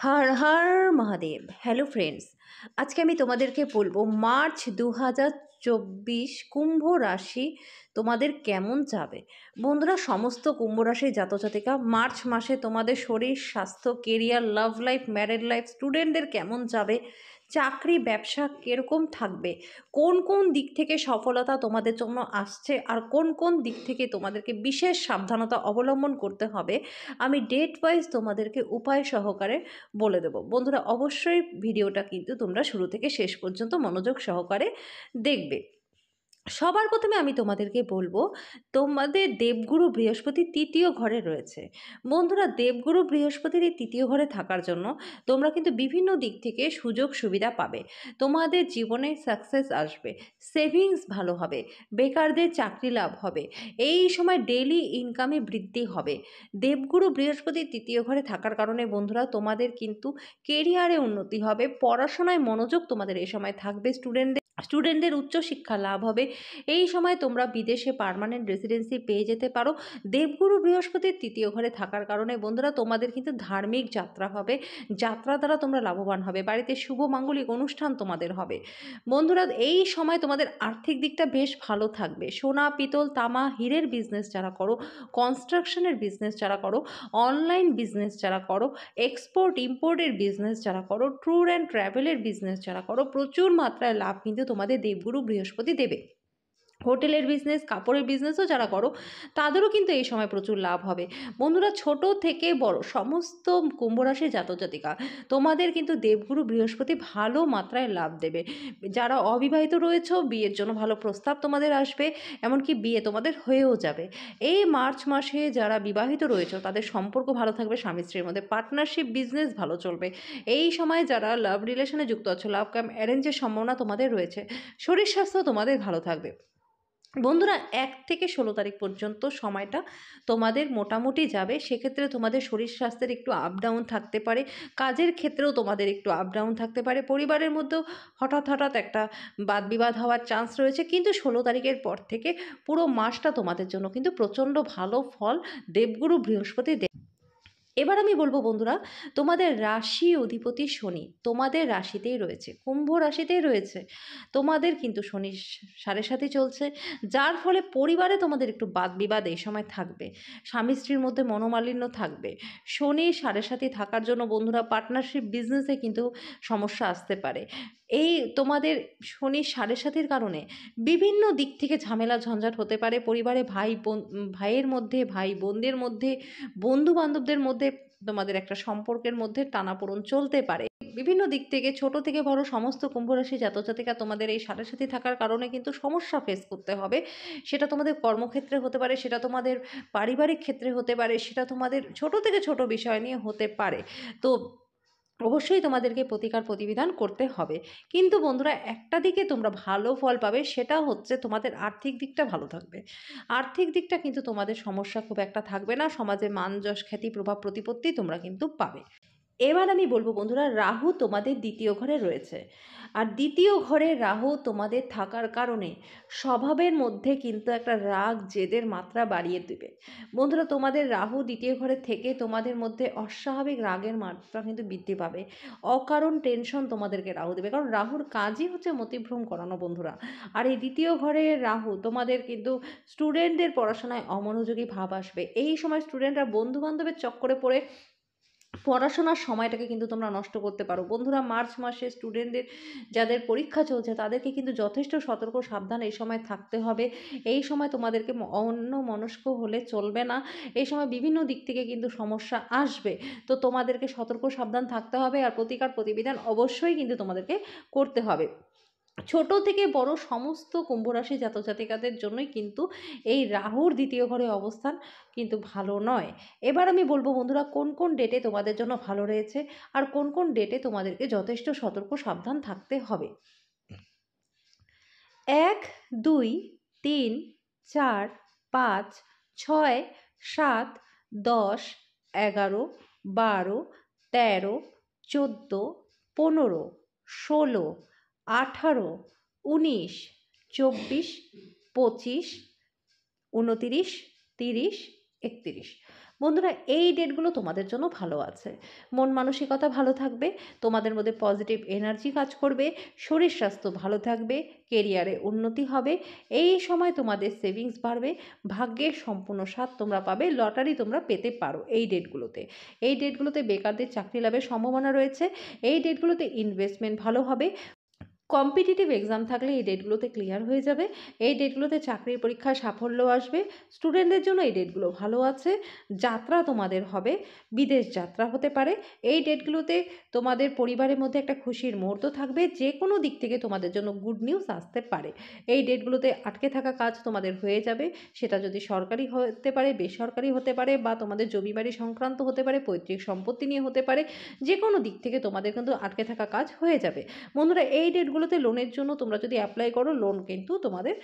Har Har Mahadev. Hello friends, আজকে আমি তোমাদেরকে বলবো মার্চ 2024 কুম্ভ রাশি তোমাদের কেমন যাবে। বন্ধুরা, সমস্ত কুম্ভ রাশির জাতজাতিকা মার্চ মাসে তোমাদের শরীর, স্বাস্থ্য, career, love life, married life, স্টুডেন্টদের কেমন যাবে, চাকরি ব্যবসা কীরকম থাকবে, কোন কোন দিক থেকে সফলতা তোমাদের জন্য আসছে আর কোন কোন দিক থেকে তোমাদেরকে বিশেষ সাবধানতা অবলম্বন করতে হবে, আমি ডেট ওয়াইজ তোমাদেরকে উপায় সহকারে বলে দেবো। বন্ধুরা, অবশ্যই ভিডিওটা কিন্তু তোমরা শুরু থেকে শেষ পর্যন্ত মনোযোগ সহকারে দেখবে। সবার প্রথমে আমি তোমাদেরকে বলবো, তোমাদের দেবগুরু বৃহস্পতি তৃতীয় ঘরে রয়েছে। বন্ধুরা, দেবগুরু বৃহস্পতির এই তৃতীয় ঘরে থাকার জন্য তোমরা কিন্তু বিভিন্ন দিক থেকে সুযোগ সুবিধা পাবে। তোমাদের জীবনে সাকসেস আসবে, সেভিংস ভালো হবে, বেকারদের চাকরি লাভ হবে, এই সময় ডেইলি ইনকামে বৃদ্ধি হবে। দেবগুরু বৃহস্পতি তৃতীয় ঘরে থাকার কারণে বন্ধুরা তোমাদের কিন্তু কেরিয়ারে উন্নতি হবে, পড়াশোনায় মনোযোগ তোমাদের এই সময় থাকবে, স্টুডেন্টদের উচ্চশিক্ষা লাভ হবে। এই সময় তোমরা বিদেশে পার্মানেন্ট রেসিডেন্সি পেয়ে যেতে পারো। দেবগুরু বৃহস্পতির তৃতীয় ঘরে থাকার কারণে বন্ধুরা তোমাদের কিন্তু ধার্মিক যাত্রা হবে, যাত্রা দ্বারা তোমরা লাভবান হবে, বাড়িতে শুভ মাঙ্গলিক অনুষ্ঠান তোমাদের হবে। বন্ধুরা, এই সময় তোমাদের আর্থিক দিকটা বেশ ভালো থাকবে। সোনা, পিতল, তামা, হীরের বিজনেস যারা করো, কনস্ট্রাকশনের বিজনেস যারা করো, অনলাইন বিজনেস যারা করো, এক্সপোর্ট ইম্পোর্টের বিজনেস যারা করো, ট্যুর অ্যান্ড ট্রাভেলের বিজনেস যারা করো, প্রচুর মাত্রায় লাভ কিন্তু তোমাদের দেবগুরু বৃহস্পতি দেবে। হোটেলের বিজনেস, কাপড়ের বিজনেসও যারা করো তাদেরও কিন্তু এই সময় প্রচুর লাভ হবে। বন্ধুরা, ছোট থেকে বড় সমস্ত কুম্ভ রাশির জাতক-জাতিকা তোমাদের কিন্তু দেবগুরু বৃহস্পতি ভালো মাত্রায় লাভ দেবে। যারা অবিবাহিত রয়েছে, বিয়ের জন্য ভালো প্রস্তাব তোমাদের আসবে, এমনকি বিয়ে তোমাদের হয়েও যাবে। এই মার্চ মাসে যারা বিবাহিত রয়েছে তাদের সম্পর্ক ভালো থাকবে, স্বামী স্ত্রীর মধ্যে পার্টনারশিপ বিজনেস ভালো চলবে। এই সময় যারা লাভ রিলেশনে যুক্ত আছো, লাভ কাম অ্যারেঞ্জের সম্ভাবনা তোমাদের রয়েছে। শরীর স্বাস্থ্য তোমাদের ভালো থাকবে। বন্ধুরা, 1 থেকে 16 তারিখ পর্যন্ত সময়টা তোমাদের মোটামুটি যাবে। সেক্ষেত্রে তোমাদের শরীর স্বাস্থ্যের একটু আপ ডাউন থাকতে পারে, কাজের ক্ষেত্রেও তোমাদের একটু আপ ডাউন থাকতে পারে, পরিবারের মধ্যেও হঠাৎ হঠাৎ একটা বাদ বিবাদ হওয়ার চান্স রয়েছে। কিন্তু 16 তারিখের পর থেকে পুরো মাসটা তোমাদের জন্য কিন্তু প্রচণ্ড ভালো ফল দেবগুরু বৃহস্পতি দেবে। এবার আমি বলবো বন্ধুরা, তোমাদের রাশি অধিপতি শনি তোমাদের রাশিতেই রয়েছে, কুম্ভ রাশিতেই রয়েছে। তোমাদের কিন্তু শনি 7.5 চলছে, যার ফলে পরিবারে তোমাদের একটু বাদ বিবাদ এই সময় থাকবে, স্বামী স্ত্রীর মধ্যে মনোমালিন্য থাকবে। শনি 7.5 থাকার জন্য বন্ধুরা পার্টনারশিপ বিজনেসে কিন্তু সমস্যা আসতে পারে। এই তোমাদের শনি 7.5 কারণে বিভিন্ন দিক থেকে ঝামেলা ঝঞ্ঝাট হতে পারে। পরিবারে ভাইয়ের মধ্যে, ভাই বোনদের মধ্যে, বন্ধু বান্ধবদের মধ্যে তোমাদের একটা সম্পর্কের মধ্যে টানাপোড়েন চলতে পারে। বিভিন্ন দিক থেকে ছোট থেকে বড় সমস্ত কুম্ভ রাশি জাতক-জাতিকা তোমাদের এই 7.5 থাকার কারণে কিন্তু সমস্যা ফেস করতে হবে। সেটা তোমাদের কর্মক্ষেত্রে হতে পারে, সেটা তোমাদের পারিবারিক ক্ষেত্রে হতে পারে, সেটা তোমাদের ছোট থেকে ছোট বিষয় নিয়ে হতে পারে। তো অবশ্যই তোমাদেরকে প্রতিকার প্রতিবিধান করতে হবে। কিন্তু বন্ধুরা, একটা দিকে তোমরা ভালো ফল পাবে, সেটা হচ্ছে তোমাদের আর্থিক দিকটা ভালো থাকবে। আর্থিক দিকটা কিন্তু তোমাদের সমস্যা খুব একটা থাকবে না, সমাজে মান যশ খ্যাতি প্রভাব প্রতিপত্তি তোমরা কিন্তু পাবে। এবার আমি বলবো বন্ধুরা, রাহু তোমাদের দ্বিতীয় ঘরে রয়েছে, আর দ্বিতীয় ঘরে রাহু তোমাদের থাকার কারণে স্বভাবের মধ্যে কিন্তু একটা রাগ জেদের মাত্রা বাড়িয়ে দেবে। বন্ধুরা, তোমাদের রাহু দ্বিতীয় ঘরে থেকে তোমাদের মধ্যে অস্বাভাবিক রাগের মাত্রা কিন্তু বৃদ্ধি পাবে। অকারণ টেনশন তোমাদেরকে রাহু দেবে, কারণ রাহুর কাজই হচ্ছে মতিভ্রম করানো বন্ধুরা। আর এই দ্বিতীয় ঘরে রাহু তোমাদের কিন্তু স্টুডেন্টদের পড়াশোনায় অমনোযোগী ভাব আসবে। এই সময় স্টুডেন্টরা বন্ধু বান্ধবের চক্করে পড়ে পড়াশোনার সময়টাকে কিন্তু তোমরা নষ্ট করতে পারো। বন্ধুরা, মার্চ মাসে স্টুডেন্টদের যাদের পরীক্ষা চলছে তাদেরকে কিন্তু যথেষ্ট সতর্ক সাবধান এই সময় থাকতে হবে। এই সময় তোমাদেরকে অন্যমনস্ক হলে চলবে না। এই সময় বিভিন্ন দিক থেকে কিন্তু সমস্যা আসবে। তো তোমাদেরকে সতর্ক সাবধান থাকতে হবে, আর প্রতিকার প্রতিবিধান অবশ্যই কিন্তু তোমাদেরকে করতে হবে। ছোট থেকে বড় সমস্ত কুম্ভ রাশি জাতক-জাতিকাদের জন্যই কিন্তু এই রাহুর দ্বিতীয় ঘরে অবস্থান কিন্তু ভালো নয়। এবার আমি বলবো বন্ধুরা, কোন কোন ডেটে তোমাদের জন্য ভালো রয়েছে আর কোন কোন ডেটে তোমাদেরকে যথেষ্ট সতর্ক সাবধান থাকতে হবে। 1, 2, 3, 4, 5, 6, 7, 10, 11, 12, 13, 14, 15, 16, 18, 19, 24, 25, 29, 30, 31। বন্ধুরা এই ডেটগুলো তোমাদের জন্য ভালো আছে। মন মানসিকতা ভালো থাকবে, তোমাদের মধ্যে পজিটিভ এনার্জি কাজ করবে, শরীর স্বাস্থ্য ভালো থাকবে, কেরিয়ারে উন্নতি হবে। এই সময় তোমাদের সেভিংস বাড়বে, ভাগ্যের সম্পূর্ণ সাথ তোমরা পাবে, লটারি তোমরা পেতে পারো এই ডেটগুলোতে। এই ডেটগুলোতে বেকারদের চাকরি লাভের সম্ভাবনা রয়েছে। এই ডেটগুলোতে ইনভেস্টমেন্ট ভালো হবে। কম্পিটিটিভ এক্সাম থাকলে এই ডেটগুলোতে ক্লিয়ার হয়ে যাবে। এই ডেটগুলোতে চাকরির পরীক্ষায় সাফল্য আসবে। স্টুডেন্টদের জন্য এই ডেটগুলো ভালো আছে। যাত্রা তোমাদের হবে, বিদেশ যাত্রা হতে পারে। এই ডেটগুলোতে তোমাদের পরিবারের মধ্যে একটা খুশির মুহূর্ত থাকবে, যে কোনো দিক থেকে তোমাদের জন্য গুড নিউজ আসতে পারে। এই ডেটগুলোতে আটকে থাকা কাজ তোমাদের হয়ে যাবে, সেটা যদি সরকারি হতে পারে, বেসরকারি হতে পারে, বা তোমাদের জমিবাড়ি সংক্রান্ত হতে পারে, পৈতৃক সম্পত্তি নিয়ে হতে পারে। যে কোনো দিক থেকে তোমাদের কিন্তু আটকে থাকা কাজ হয়ে যাবে। বন্ধুরা এই ডেটগুলোতে লোনের জন্য তোমরা যদি অ্যাপ্লাই করো, লোন কিন্তু তোমাদের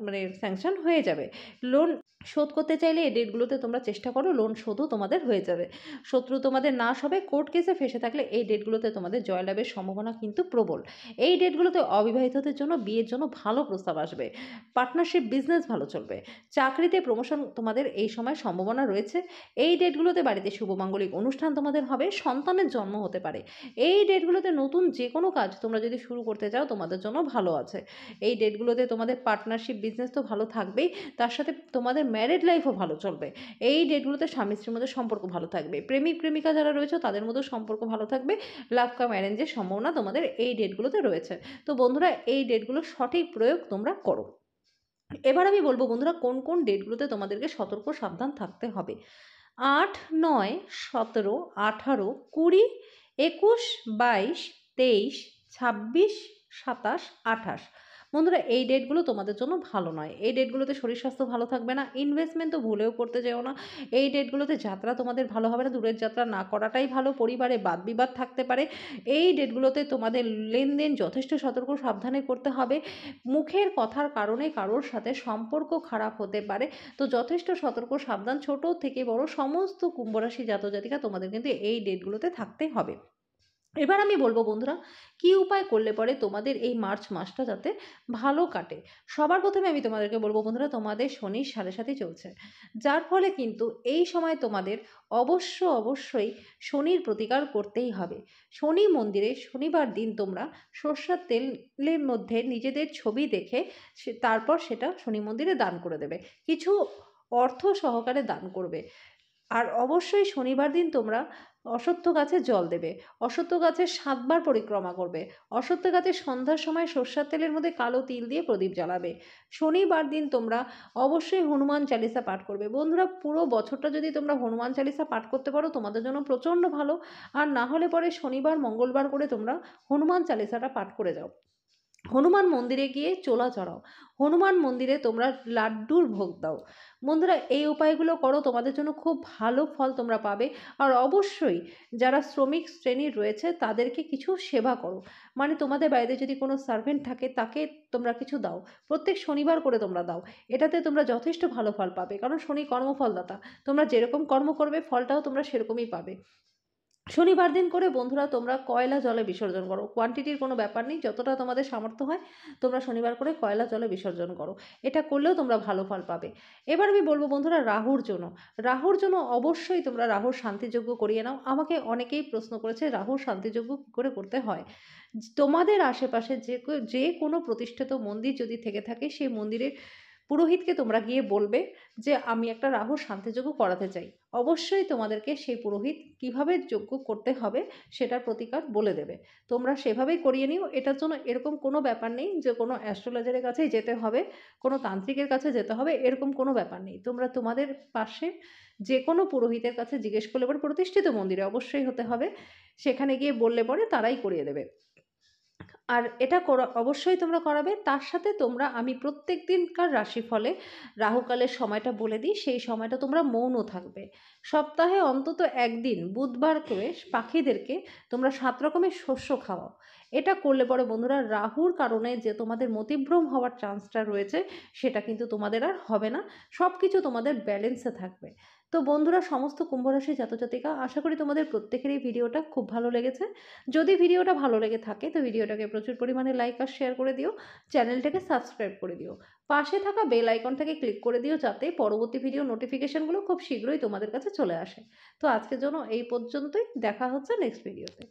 মানে স্যাংশন হয়ে যাবে। লোন শোধ করতে চাইলে এই ডেটগুলোতে তোমরা চেষ্টা করো, লোন শোধও তোমাদের হয়ে যাবে। শত্রু তোমাদের নাশ হবে। কোর্ট কেসে ফেসে থাকলে এই ডেটগুলোতে তোমাদের জয়লাভের সম্ভাবনা কিন্তু প্রবল। এই ডেটগুলোতে অবিবাহিতদের জন্য বিয়ের জন্য ভালো প্রস্তাব আসবে। পার্টনারশিপ বিজনেস ভালো চলবে। চাকরিতে প্রমোশন তোমাদের এই সময় সম্ভাবনা রয়েছে। এই ডেটগুলোতে বাড়িতে শুভমাঙ্গলিক অনুষ্ঠান তোমাদের হবে, সন্তানের জন্ম হতে পারে। এই ডেটগুলোতে নতুন যে কোনো কাজ তোমরা যদি শুরু করতে চাও তোমাদের জন্য ভালো আছে। এই ডেটগুলোতে তোমাদের পার্টনারশিপ বিজনেস তো ভালো থাকবেই, তার সাথে তোমাদের ম্যারিড লাইফও ভালো চলবে। এই ডেটগুলোতে স্বামী স্ত্রীর মধ্যে সম্পর্ক ভালো থাকবে। প্রেমিক প্রেমিকা যারা রয়েছে তাদের মধ্যে সম্পর্ক ভালো থাকবে। লাভ কাম অ্যারেঞ্জের সম্ভাবনা তোমাদের এই ডেটগুলোতে রয়েছে। তো বন্ধুরা এই ডেটগুলোর সঠিক প্রয়োগ তোমরা করো। এবার আমি বলবো বন্ধুরা কোন কোন ডেটগুলোতে তোমাদেরকে সতর্ক সাবধান থাকতে হবে। 8, 9, 17, 18, 20, 21, 22, 23, 26, 27, 28। বন্ধুরা এই ডেটগুলো তোমাদের জন্য ভালো নয়। এই ডেটগুলোতে শরীর স্বাস্থ্য ভালো থাকবে না। ইনভেস্টমেন্ট তো ভুলেও করতে যেও না। এই ডেটগুলোতে যাত্রা তোমাদের ভালো হবে না। দূরের যাত্রা না করাটাই ভালো। পরিবারে বাদ বিবাদ থাকতে পারে। এই ডেটগুলোতে তোমাদের লেনদেন যথেষ্ট সতর্ক সাবধানে করতে হবে। মুখের কথার কারণে কারোর সাথে সম্পর্ক খারাপ হতে পারে। তো যথেষ্ট সতর্ক সাবধান, ছোট থেকে বড় সমস্ত কুম্ভ রাশি জাতক-জাতিকা তোমাদের কিন্তু এই ডেটগুলোতে থাকতে হবে। এবার আমি বলবো বন্ধুরা কী উপায় করলে পরে তোমাদের এই মার্চ মাসটা যাতে ভালো কাটে। সবার প্রথমে আমি তোমাদেরকে বলবো বন্ধুরা, তোমাদের শনির সাড়ে সাথে চলছে, যার ফলে কিন্তু এই সময় তোমাদের অবশ্যই শনির প্রতিকার করতেই হবে। শনি মন্দিরে শনিবার দিন তোমরা সর্ষের তেলের মধ্যে নিজেদের ছবি দেখে তারপর সেটা শনি মন্দিরে দান করে দেবে। কিছু অর্থ সহকারে দান করবে। আর অবশ্যই শনিবার দিন তোমরা অশ্বত্থ গাছে জল দেবে। অশ্বত্থ গাছের 7 বার পরিক্রমা করবে। অশ্বত্থ গাছে সন্ধ্যার সময় সর্ষের তেলের মধ্যে কালো তিল দিয়ে প্রদীপ জ্বালাবে। শনিবার দিন তোমরা অবশ্যই হনুমান চালিসা পাঠ করবে। বন্ধুরা পুরো বছরটা যদি তোমরা হনুমান চালিসা পাঠ করতে পারো তোমাদের জন্য প্রচণ্ড ভালো। আর না হলে পরে শনিবার মঙ্গলবার করে তোমরা হনুমান চালিসাটা পাঠ করে যাও। হনুমান মন্দিরে গিয়ে চোলা চড়াও। হনুমান মন্দিরে তোমরা লাড্ডুর ভোগ দাও। বন্ধুরা এই উপায়গুলো করো, তোমাদের জন্য খুব ভালো ফল তোমরা পাবে। আর অবশ্যই যারা শ্রমিক শ্রেণীর রয়েছে তাদেরকে কিছু সেবা করো। মানে তোমাদের বাড়িতে যদি কোনো সার্ভেন্ট থাকে তাকে তোমরা কিছু দাও। প্রত্যেক শনিবার করে তোমরা দাও। এটাতে তোমরা যথেষ্ট ভালো ফল পাবে, কারণ শনি কর্মফলদাতা। তোমরা যেরকম কর্ম করবে ফলটাও তোমরা সেরকমই পাবে। শনিবার দিন করে বন্ধুরা তোমরা কয়লা জলে বিসর্জন করো। কোয়ান্টিটির কোনো ব্যাপার নেই, যতটা তোমাদের সামর্থ্য হয় তোমরা শনিবার করে কয়লা জলে বিসর্জন করো। এটা করলেও তোমরা ভালো ফল পাবে। এবার আমি বলবো বন্ধুরা রাহুর জন্য অবশ্যই তোমরা রাহুর শান্তিযজ্ঞ করিয়ে নাও। আমাকে অনেকেই প্রশ্ন করেছে রাহুর শান্তিযজ্ঞ কী করে করতে হয়। তোমাদের আশেপাশে যে কোনো প্রতিষ্ঠিত মন্দির যদি থেকে থাকে সেই মন্দিরের পুরোহিতকে তোমরা গিয়ে বলবে যে আমি একটা রাহুর শান্তিযজ্ঞ করাতে চাই। অবশ্যই তোমাদেরকে সেই পুরোহিত কিভাবে যজ্ঞ করতে হবে সেটার প্রতিকার বলে দেবে। তোমরা সেভাবেই করিয়ে নিও। এটার জন্য এরকম কোনো ব্যাপার নেই যে কোনো অ্যাস্ট্রোলজারের কাছেই যেতে হবে, কোনো তান্ত্রিকের কাছে যেতে হবে, এরকম কোনো ব্যাপার নেই। তোমরা তোমাদের পাশে যে কোনো পুরোহিতের কাছে জিজ্ঞেস করলে পরে, প্রতিষ্ঠিত মন্দিরে অবশ্যই হতে হবে, সেখানে গিয়ে বললে পরে তারাই করিয়ে দেবে। আর এটা অবশ্যই তোমরা করাবে। তার সাথে তোমরা আমি প্রত্যেক দিনকার রাশিফলে রাহুকালের সময়টা বলে দিই, সেই সময়টা তোমরা মৌন থাকবে। সপ্তাহে অন্তত একদিন বুধবার করে পাখিদেরকে তোমরা 7 রকমের শস্য খাওয়াও। এটা করলে পরে বন্ধুরা রাহুর কারণে যে তোমাদের মতিভ্রম হওয়ার চান্সটা রয়েছে সেটা কিন্তু তোমাদের আর হবে না। সব কিছু তোমাদের ব্যালেন্সে থাকবে। তো বন্ধুরা, সমস্ত কুম্ভ রাশির জাতজাতিকা, আশা করি তোমাদের প্রত্যেকেরই ভিডিওটা খুব ভালো লেগেছে। যদি ভিডিওটা ভালো লেগে থাকে তো ভিডিওটাকে প্রচুর পরিমাণে লাইক আর শেয়ার করে দিও, চ্যানেলটাকে সাবস্ক্রাইব করে দিও, পাশে থাকা বেল আইকনটাকে ক্লিক করে দিও যাতে পরবর্তী ভিডিও নোটিফিকেশনগুলো খুব শীঘ্রই তোমাদের কাছে চলে আসে। তো আজকের জন্য এই পর্যন্তই, দেখা হচ্ছে নেক্সট ভিডিওতে।